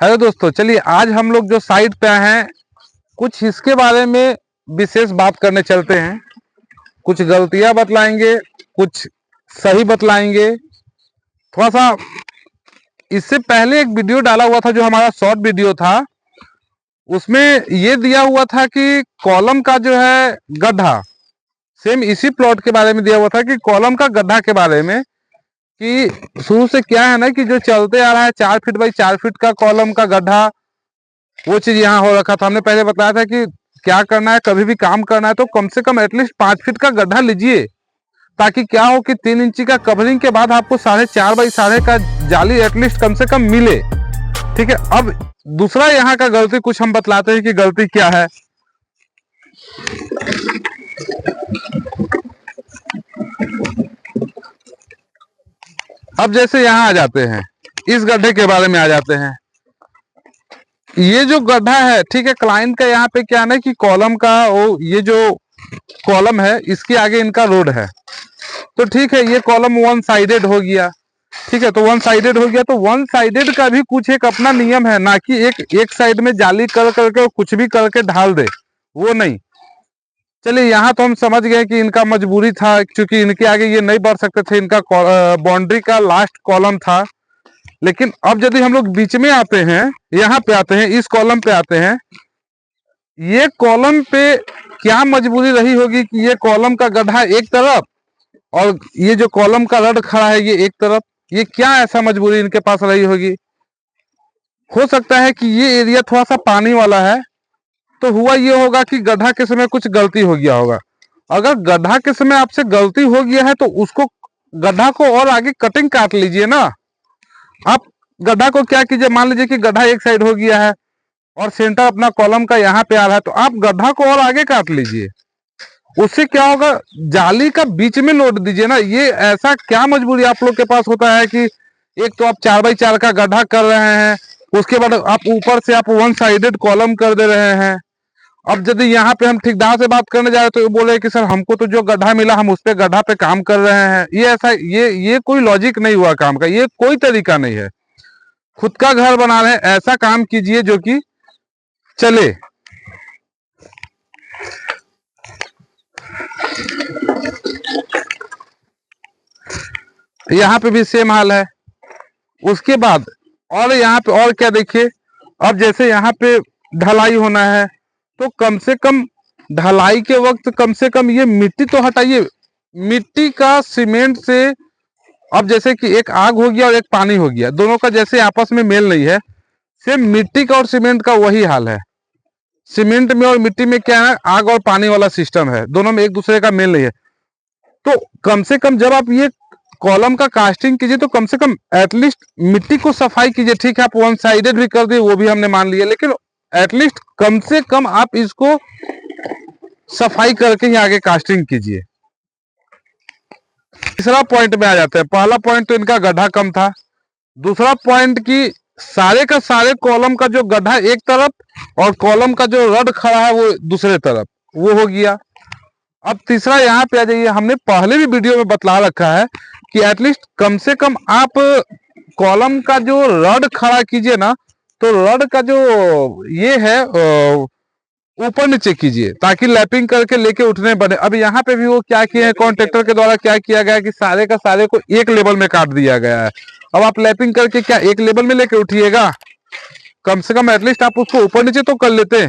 Hello दोस्तों, चलिए आज हम लोग जो साइट पे आए हैं कुछ इसके बारे में विशेष बात करने चलते हैं। कुछ गलतियां बतलाएंगे, कुछ सही बतलाएंगे। थोड़ा सा इससे पहले एक वीडियो डाला हुआ था जो हमारा शॉर्ट वीडियो था, उसमें ये दिया हुआ था कि कॉलम का जो है गड्ढा, सेम इसी प्लॉट के बारे में दिया हुआ था कि कॉलम का गड्ढा के बारे में, कि शुरू से क्या है ना कि जो चलते आ रहा है 4 फीट बाई 4 फीट का कॉलम का गड्ढा, वो चीज यहाँ हो रखा था। हमने पहले बताया था कि क्या करना है, कभी भी काम करना है तो कम से कम एटलीस्ट 5 फीट का गड्ढा लीजिए, ताकि क्या हो कि 3 इंची का कवरिंग के बाद आपको 4.5 बाई 4.5 का जाली एटलीस्ट कम से कम मिले। ठीक है, अब दूसरा यहाँ का गलती कुछ हम बतलाते हैं कि गलती क्या है। अब जैसे यहाँ आ जाते हैं, इस गड्ढे के बारे में आ जाते हैं। ये जो गड्ढा है, ठीक है, क्लाइंट का यहाँ पे क्या है कि कॉलम का वो ये जो कॉलम है इसके आगे इनका रोड है, तो ठीक है ये कॉलम वन साइडेड हो गया। ठीक है, तो वन साइडेड हो गया, तो वन साइडेड का भी कुछ एक अपना नियम है, ना कि एक साइड में जाली कर करके कुछ भी करके ढाल दे, वो नहीं। चलिए यहाँ तो हम समझ गए कि इनका मजबूरी था, क्योंकि इनके आगे ये नहीं बढ़ सकते थे, इनका बाउंड्री का लास्ट कॉलम था। लेकिन अब यदि हम लोग बीच में आते हैं, यहाँ पे आते हैं, इस कॉलम पे आते हैं, ये कॉलम पे क्या मजबूरी रही होगी कि ये कॉलम का गड्ढा एक तरफ और ये जो कॉलम का रड खड़ा है ये एक तरफ। ये क्या ऐसा मजबूरी इनके पास रही होगी? हो सकता है कि ये एरिया थोड़ा सा पानी वाला है, तो हुआ ये होगा कि गड्ढा के समय कुछ गलती हो गया होगा। अगर गड्ढा के समय आपसे गलती हो गया है तो उसको गड्ढा को और आगे कटिंग काट लीजिए ना। आप गड्ढा को क्या कीजिए, मान लीजिए कि गड्ढा एक साइड हो गया है और सेंटर अपना कॉलम का यहाँ पे आ रहा है, तो आप गड्ढा को और आगे काट लीजिए। उससे क्या होगा, जाली का बीच में लोड दीजिए ना। ये ऐसा क्या मजबूरी आप लोग के पास होता है कि एक तो आप 4 बाई 4 का गड्ढा कर रहे हैं, उसके बाद आप ऊपर से आप वन साइडेड कॉलम कर दे रहे हैं। अब यदि यहाँ पे हम ठेकेदार से बात करने जा रहे हैं तो ये बोले कि सर हमको तो जो गड्ढा मिला हम उस पे गड्ढा पे काम कर रहे हैं। ये ऐसा ये कोई लॉजिक नहीं हुआ काम का, ये कोई तरीका नहीं है। खुद का घर बना रहे हैं, ऐसा काम कीजिए जो कि चले। यहाँ पे भी सेम हाल है। उसके बाद और यहाँ पे और क्या देखिए, अब जैसे यहाँ पे ढलाई होना है तो कम से कम ढलाई के वक्त कम से कम ये मिट्टी तो हटाइए। मिट्टी का सीमेंट से, अब जैसे कि एक आग हो गया और एक पानी हो गया, दोनों का जैसे आपस में मेल नहीं है, सेम मिट्टी का और सीमेंट का वही हाल है। सीमेंट में और मिट्टी में क्या है, आग और पानी वाला सिस्टम है, दोनों में एक दूसरे का मेल नहीं है। तो कम से कम जब आप ये कॉलम का कास्टिंग कीजिए तो कम से कम एटलीस्ट मिट्टी को सफाई कीजिए। ठीक है, आप वन साइडेड भी कर दिए, वो भी हमने मान लिया, लेकिन एटलीस्ट कम से कम आप इसको सफाई करके ही आगे कास्टिंग कीजिए। तीसरा पॉइंट में आ जाते हैं। पहला पॉइंट तो इनका गड्ढा कम था। दूसरा पॉइंट की सारे का सारे कॉलम का जो गड्ढा एक तरफ और कॉलम का जो रड खड़ा है वो दूसरे तरफ, वो हो गया। अब तीसरा यहाँ पे आ जाइए, हमने पहले भी वीडियो में बतला रखा है कि एटलीस्ट कम से कम आप कॉलम का जो रड खड़ा कीजिए ना, तो रड का जो ये है ऊपर नीचे कीजिए, ताकि लैपिंग करके लेके उठने बने। अब यहाँ पे भी वो क्या किए हैं, कॉन्ट्रैक्टर के द्वारा क्या किया गया है कि सारे का सारे को एक लेवल में काट दिया गया है। अब आप लैपिंग करके क्या एक लेवल में लेके उठिएगा? कम से कम एटलीस्ट आप उसको ऊपर नीचे तो कर लेते।